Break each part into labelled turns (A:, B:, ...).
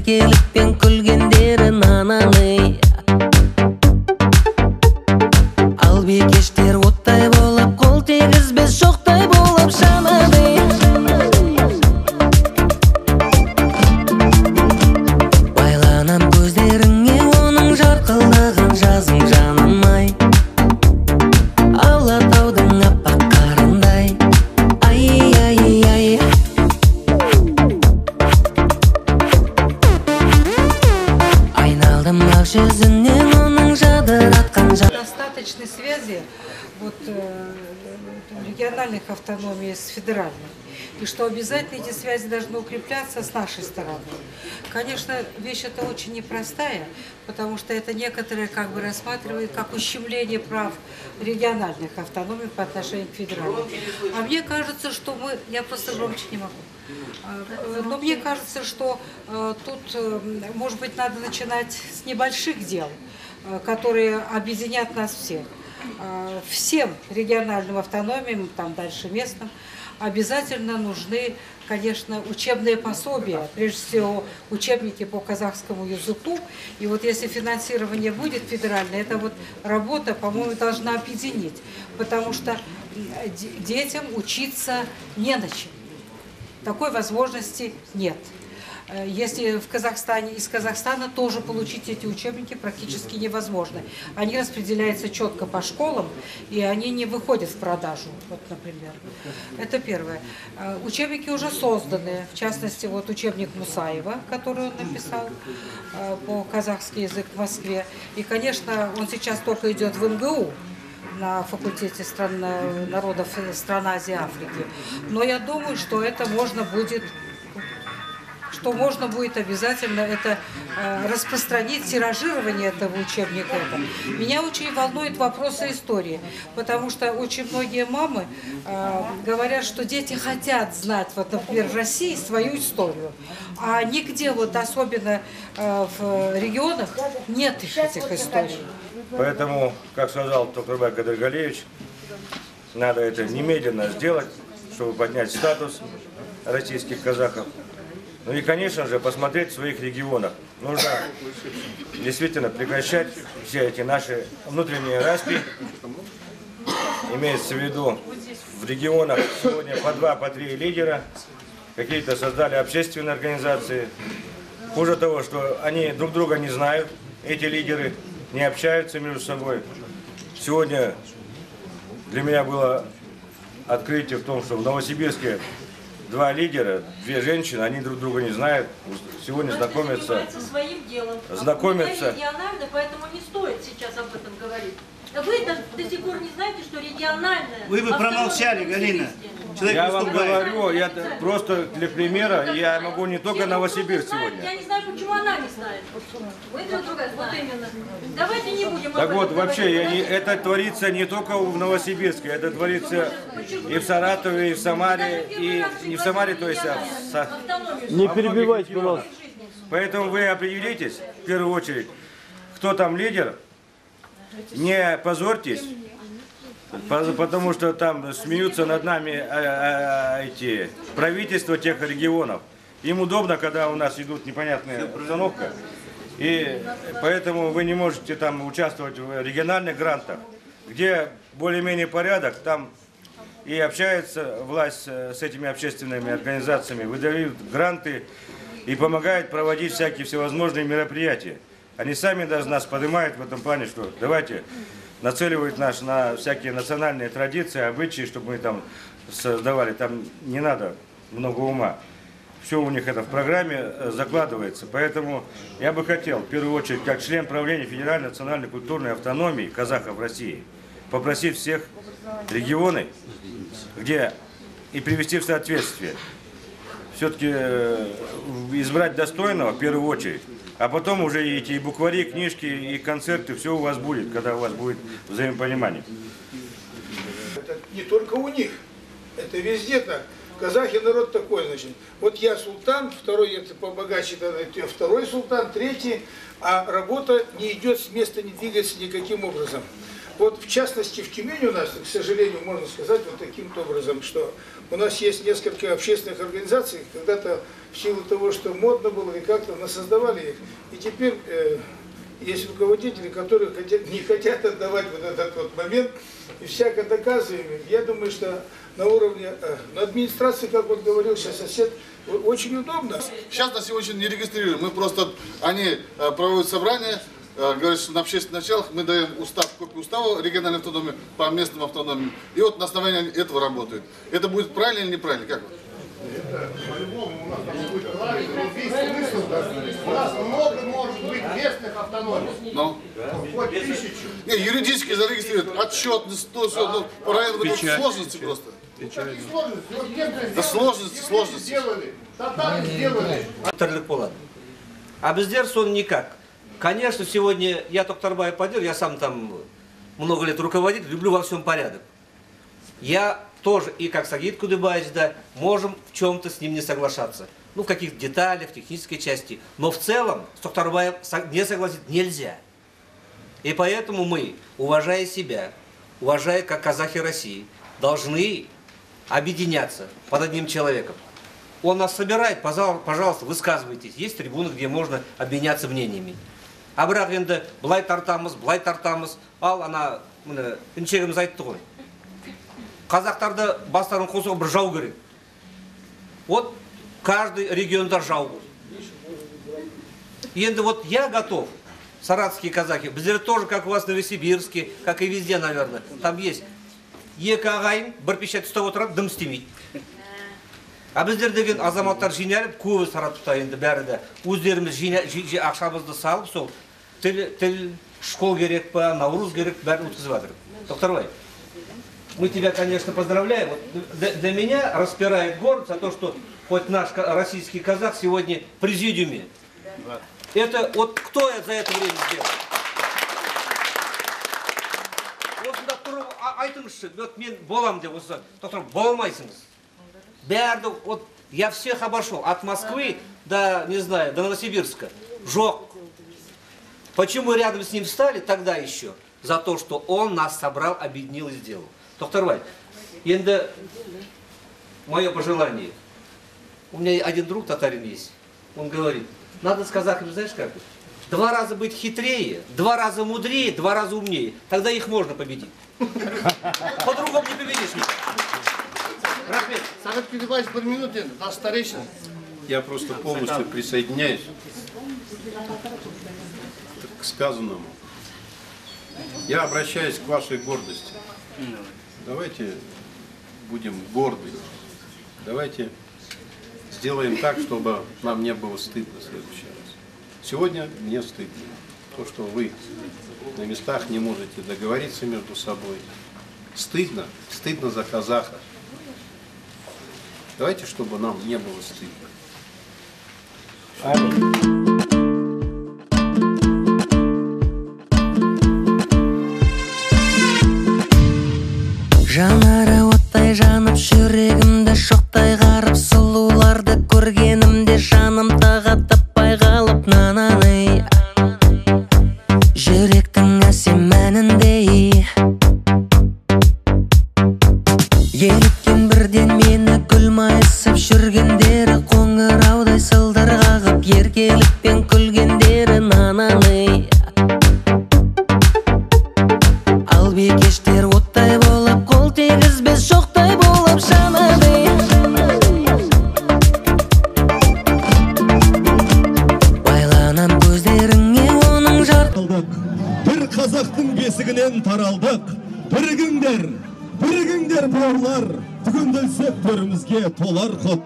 A: еркелікпен күлгендерін аналый. Ал бикештер оттай болып, қол тегізбес шоқтай болып жанады. Байланам көздеріңе оның жарқылдығын жазың жаным ай. Алатаудың аппақ қарындай. Ай, ай, ай. Айналдым ақ жүзінен оның жадыратқан
B: Достаточной связи вот, региональных автономий с федеральной. И что обязательно эти связи должны укрепляться с нашей стороны. Конечно, вещь эта очень непростая, потому что это некоторые как бы рассматривают как ущемление прав региональных автономий по отношению к федеральным. А мне кажется, что мы... Я просто громче не могу. Но мне кажется, что тут, может быть, надо начинать с небольших дел, которые объединят нас всех. Всем региональным автономиям, там дальше местным, обязательно нужны, конечно, учебные пособия, прежде всего учебники по казахскому языку. И вот если финансирование будет федеральное, эта вот работа, по-моему, должна объединить, потому что детям учиться не на чем. Такой возможности нет. Если в Казахстане, из Казахстана тоже получить эти учебники практически невозможно. Они распределяются четко по школам, и они не выходят в продажу, вот, например. Это первое. Учебники уже созданы, в частности, вот учебник Мусаева, который он написал по казахский язык в Москве. И, конечно, он сейчас только идет в МГУ, на факультете народов стран Азии и Африки. Но я думаю, что это можно будет обязательно это распространить, тиражирование этого учебника. Меня очень волнуют вопросы истории, потому что очень многие мамы говорят, что дети хотят знать, вот, например, в России свою историю, а нигде, вот особенно в регионах, нет этих историй.
C: Поэтому, как сказал Токарбай Кадыргалиевич, надо это немедленно сделать, чтобы поднять статус российских казахов. Ну и, конечно же, посмотреть в своих регионах. Нужно действительно прекращать все эти наши внутренние распри. Имеется в виду, в регионах сегодня по 2, по 3 лидера. Какие-то создали общественные организации. Хуже того, что они друг друга не знают, эти лидеры не общаются между собой. Сегодня для меня было открытие в том, что в Новосибирске 2 лидера, 2 женщины, они друг друга не знают, сегодня знакомятся.
D: Своим делом.
C: Знакомятся.
D: Регионально, поэтому не стоит сейчас об этом говорить. Вы до сих пор не знаете, что региональная...
E: Вы бы промолчали, Галина.
C: Я вам говорю, я просто для примера, я могу не только Новосибирск сегодня.
D: Я не знаю, почему она не знает. Вы друг друга, вот именно. Давайте не будем об
C: Так
D: этом
C: вот, вообще,
D: говорить.
C: это творится не только в Новосибирске, это творится и в Саратове, и в Самаре, и не в Самаре, то есть,
F: Не перебивайте, пожалуйста.
C: Поэтому вы определитесь, в первую очередь, кто там лидер, не позорьтесь, потому что там смеются над нами эти правительства тех регионов. Им удобно, когда у нас идут непонятная обстановка, и поэтому вы не можете там участвовать в региональных грантах, где более-менее порядок, там и общается власть с этими общественными организациями, выдают гранты и помогают проводить всякие всевозможные мероприятия. Они сами даже нас поднимают в этом плане, что давайте нацеливают нас на всякие национальные традиции, обычаи, чтобы мы там создавали. Там не надо много ума. Все у них это в программе закладывается. Поэтому я бы хотел, в первую очередь, как член правления Федеральной национальной культурной автономии казахов России, попросить всех регионы, где и привести в соответствие. Все-таки избрать достойного в первую очередь. А потом уже эти буквари, книжки и концерты, все у вас будет, когда у вас будет взаимопонимание.
G: Это не только у них, это везде так. Казахи народ такой, значит. Вот я султан, второй это побогаче, второй султан, третий, а работа не идет с места, не двигается никаким образом. Вот в частности в Тюмени у нас, к сожалению, можно сказать вот таким образом, что у нас есть несколько общественных организаций, когда-то в силу того, что модно было, и как-то насоздавали их, и теперь есть руководители, которые не хотят отдавать вот этот вот момент, и всяко доказываем. Я думаю, что на уровне администрации, как вот говорил сейчас сосед, очень удобно.
E: Сейчас на сегодня не регистрируем, мы просто, они проводят собрание, говорят, что на общественных началах мы даем копию устава региональной автономии по местным автономиям, и вот на основании этого работают. Это будет правильно или неправильно, как вы?
H: Это по-любому у нас будет правильно, весь смысл должен. У нас много может быть местных автономий.
E: Ну?
H: Хоть 1000.
E: Не, юридически зарегистрировать, отчетность, то все, ну, правильно, сложности просто.
H: Какие сложности? Вот немцы
E: Да сложности.
H: сделали, татары сделали.
I: А бездер сон никак. Конечно, сегодня я Токтарбаев поддерживаю, я сам там много лет руководитель, люблю во всем порядок. Я тоже, и как Сагит Кудыбаевич, да, можем в чем-то с ним не соглашаться. Ну, в каких-то деталях, технической части. Но в целом с Токтарбаев не согласиться нельзя. И поэтому мы, уважая себя, уважая как казахи России, должны объединяться под одним человеком. Он нас собирает, пожалуйста, высказывайтесь. Есть трибуны, где можно обменяться мнениями. А бірақ енді былай тартамыз, ал ана інчегіміз айтты ғой. Қазақтарды бастарын қосуға бір жау керек. Вот каждый регионда жау. Енді вот я готов, саратовские казахи, біздер тоже, как у вас в Новосибирске, как и везде, наверное, там есть. Екі ағайын бір пешет ұстап отырады, дым істемейді. А біздер деген азаматтар жиналып, көбі Саратовта енді бәрі де өздеріміз ақшамызды салып, сол тіл, школ керек па, Наурыз керек, бәрін өткізіп жатыр. Токтарбай, мы тебя, конечно, поздравляем. Вот для меня распирает город за то, что хоть наш российский казах сегодня в президиуме. Это вот кто за это время сделал? Осында тұрып айтыңызшы, мен болам деп осы, тоқтар, болмайсыңыз. Бәрді, вот я всех обошел, от Москвы до, не знаю, до Новосибирска. Жоқ. Почему рядом с ним встали тогда еще? За то, что он нас собрал, объединил и сделал. Токтарбай, енді мое пожелание. У меня один друг татарин есть. Он говорит, надо с казахами, знаешь как? 2 раза быть хитрее, 2 раза мудрее, 2 раза умнее. Тогда их можно победить. По-другому не победишь никак.
H: Сагит Кудыбаевич, 1 минуту, наш старейшин.
J: Я просто полностью присоединяюсь к сказанному. Я обращаюсь к вашей гордости. Давайте будем горды. Давайте сделаем так, чтобы нам не было стыдно в следующий раз. Сегодня мне стыдно. То, что вы на местах не можете договориться между собой. Стыдно. Стыдно за казахов. Давайте, чтобы нам не было стыдно.
A: Жанары оттай жанып, жүрегімді шоқтай қарып, сұлуларды көргенімде жаным таға таппай қалып, нананы жүректің әсем мәніндей еліткен бірден мені гүл майысып жүргендері, қоңыраудай сылдыр қағып еркелікпен күлгендері, нананы ал бикештер оттай болып, қол тигізбес шоқтай болып жанады. Байланам көздеріңе оның жарқылдық.
K: Бір қазақтың бесігінен таралдық. Бірігіңдер бауырлар, бүгінділсек төрімізге толар құт.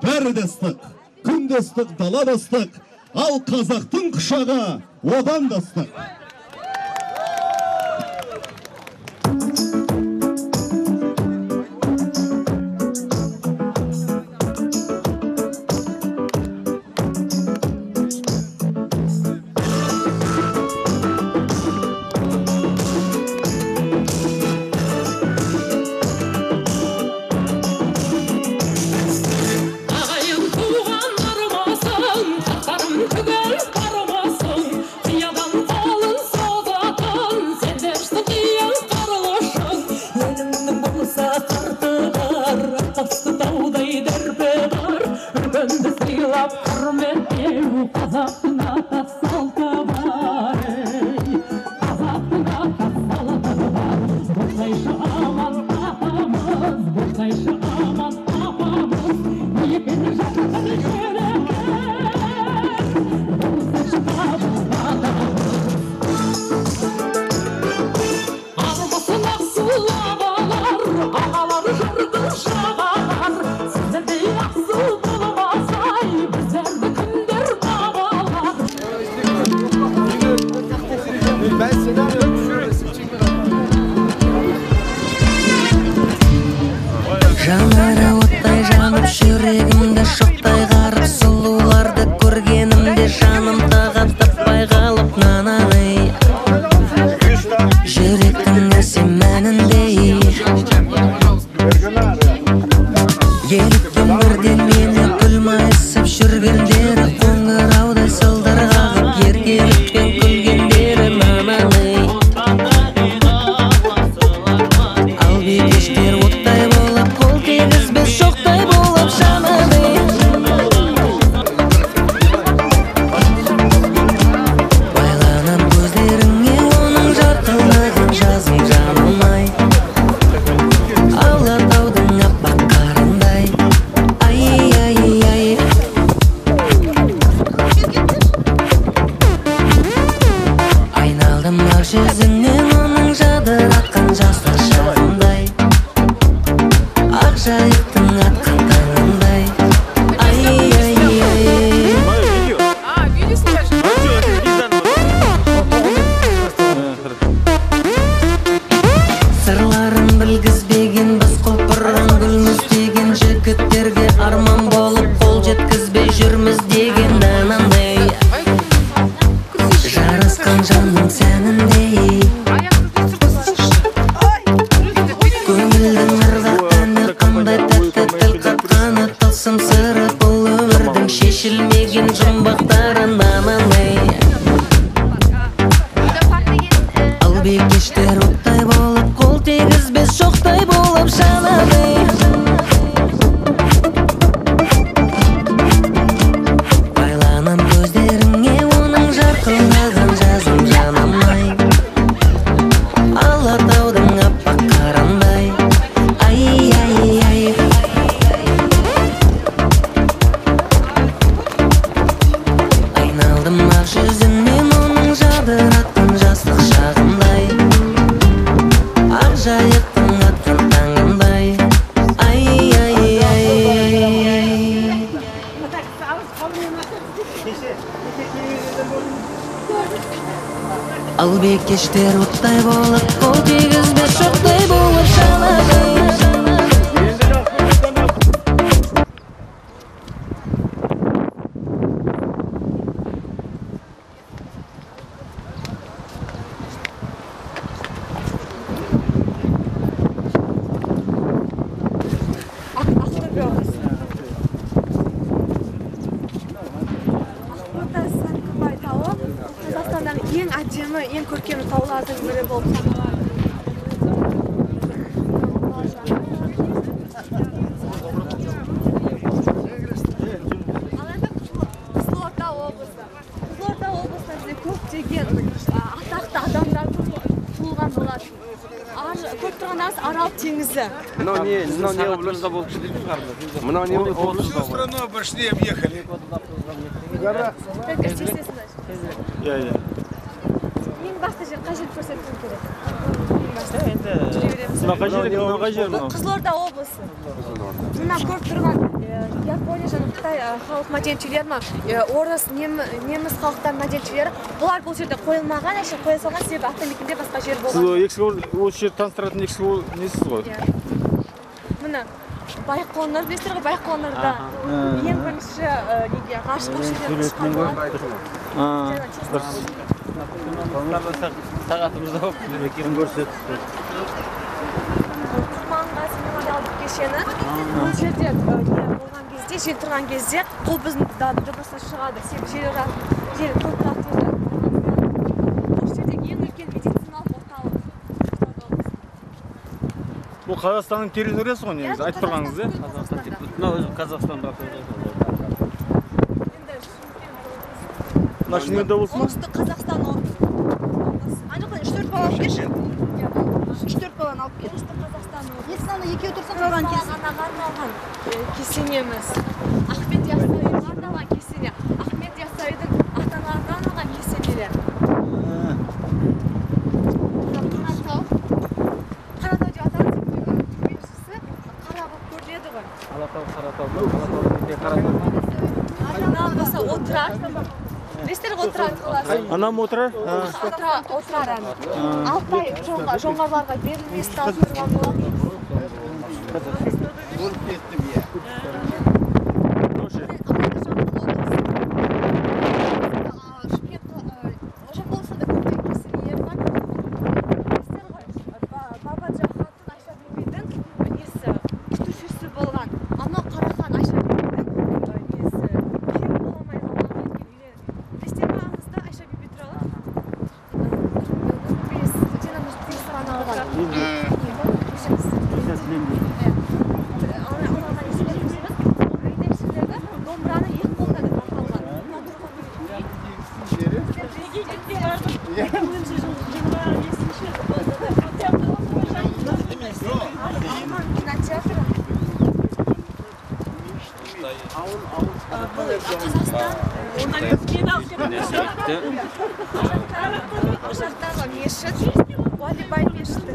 K: Бәрі де ыстық, күн де ыстық, дала да ыстық, ал қазақтың құшағы одан да ыстық.
L: Tuğan varmasın, tatarım tügel karmasın, kıyadan kalın қазақтың ата салты бар, қазақтың ата салты бар. Болсайшы аман апамыз, болсайшы аман апамыз, екені жақын жерекер, болсайшы қабыл атамыз. Арбасын ақсыл ағалар, ағалары жырғыл жағалар, сіздердей ақсыл болмасай, біздерді кімдер бағалар.
A: Жанары оттай жанып, жүрегімді шоқтай қарып, сұлуларды көргенімде жаным тағат таппай қалып, нананы жүректің нәрсе мәніндей. Еліктен бірден мені күлмайысып жүргендері, қоңыраудай сылдыр қағып, еркелікпен күлгендері, нананы ал бикештер оттай болып, қол тигізбес шоқтай болып жанады. Байланып көздеріңе оның жарқылдаған жазым жанылмай, Алатаудың аппақ қарындай. Ай, ай, ай. Айналдым ақ жүзіңнен оның жадыратқан жастық шағындай, ақ жайықтың атқан таңындай. Ай, ай, ай. Сырларын білгізбеген біз құлпырған гүлміз деген, жігіттерге арман болып қол жеткізбей жүрміз деген данандай. Жарасқан жанның сәніндей, көңілдің ырғақ әні қандай тәтті тіл қатқаны, тылсым сыры бұл өмірдің шешілмеген жұмбақтары, нанандай. Ал бикештер оттай болып, қол тигізбес шоқтай болып жанады. Байланып көздеріңе оның жарқылдаған жазым жанамай, Алатаудың аппақ қарындай. Ай, ай, ай. Айналдым ақ жүзінен оның жадыратқан жастық шағындай, ақ жайықтың атқан таңындай. Ай, ай, ай. Ал бикештер оттай болып, қол тигізбес шоқтай болып жанады.
M: Ақтөбе облысы. Ақтота Сарқыбай тауы Қазақстандағы ең әдемі, ең көркем таулардың бірі болып саналады. Ал енді Қызылорда облысы. Қызылорда облысында бізде көптеген атақты адамдар туылған болады. Көп тұрғандарымыз Арал теңізі.
F: Мынау не облыста болып кетеді шығарды? Мынау не облыста?
G: Всю страну обошли, объехали.
M: Только естественно.
F: Иә.
M: Ең басты жер қажет көрсету керек. Қызылорда облысы. Мына көріп тұрған Япония және Қытай халық мәдениетшілері, орыс, неміс халықтарының мәдениетшілері, бұлар бұл жерде қойылмаған, әшейін қоя салған, себебі автомекенде басқа жер болған.
F: Сіз осы жерді таныстыратын несіз ғой?
M: Міне байқоңыр, білесіздер ғой, байқоңырда ең бірінші ғарыш көшеден ұшқан болады.
F: Сағатымызда болып екен көрсетті.
M: Құрманғазы мемориалдық кешені бұл жерде болған кезде, жел тұрған кезде қобыздың дыбысы шығады. Себебі жел көп тұрады. Бұл жердегі ең үлкен медициналық орталық.
F: Бұл Қазақстанның территориясы ғой негізі, айтып тұрғаныңыз, е? Мынау өзі Қазақстан
N: Наш мен облысы ма?
M: Оңтүстік Қазақстан облысы. Анық 3-4 бала алып келші. 3-4 баланы алып кел. Оңтүстік Қазақстан облысы. Есіні екеу тұрсын тұрған арналған кесенеміз. Ахмет Яссауиға арналған кесене. Ахмет Яссауидің ата-аналарына арналған кесенелер. Қаратау деп атады. Біріншісі қара болып көрінеді ғой. Анам болса отырар. Нестер отырар қыласың?
N: Анам отырар?
M: Отырар әні. Алтай жоңғарларға берілмесін алып тұрған болады. Ошақтағы мешіт, Уалибай мешіті.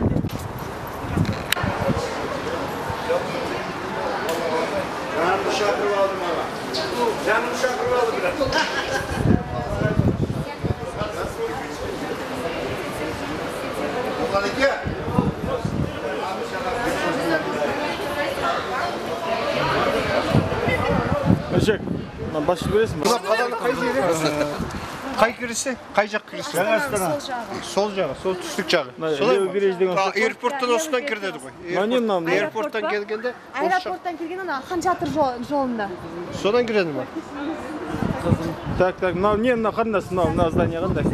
H: Жанымды шақырып алдым аға. Жанымды шақырып алдым biraz. Oğlan iki.
N: Öşek. Lan başı veresin mi?
H: Қай кірісі? Қай жақ кірісі? Сол жағы, сол түстік жағы. Аэропорттан осыдан кірдеді ғой. Аэропорттан келгенде...
M: Аэропорттан келген ана Хан Шатыр жолында.
H: Содан кіреді ма?
N: Так, мынау не мына қарындасы, мына здание қандай?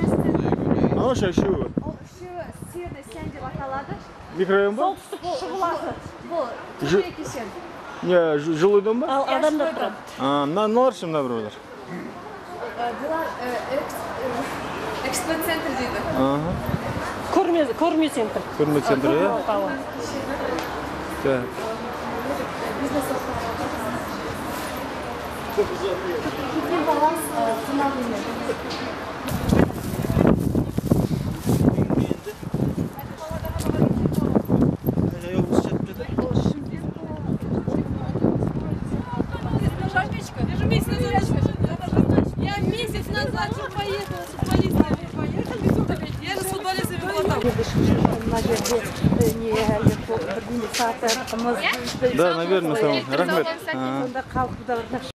N: Ана ошақ үшеуі.
M: Ол үшеуі Северный Сен деп аталады.
N: Микрорайон ба?
M: Шығыласы. Бұл Жүйе кешен.
N: Не, жилой дом ба?
M: Адамдар тұрады.
N: Мыналар ше мына біреулер?
M: Бұлар экспо-центр дейді.
O: Көрме центр.
N: Көрме центр, иә? Так.
M: Кеткен балас қонақ үйіне.
N: Да, наверное, сам. Рахмет.